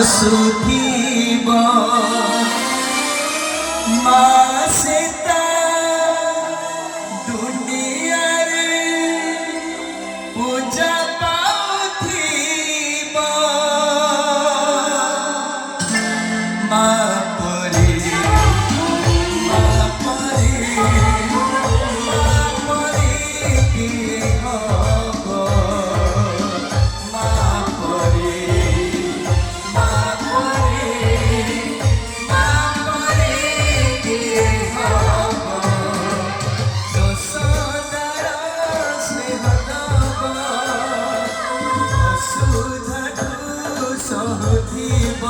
हसुथिब मा सीता दुनिया रे पूजा पाउथिब मा परी मा परी मा परी किए हब मा परी मा परी मा परी किए हब यशोदार स्नेह दब वसुधाठु सहुथिब।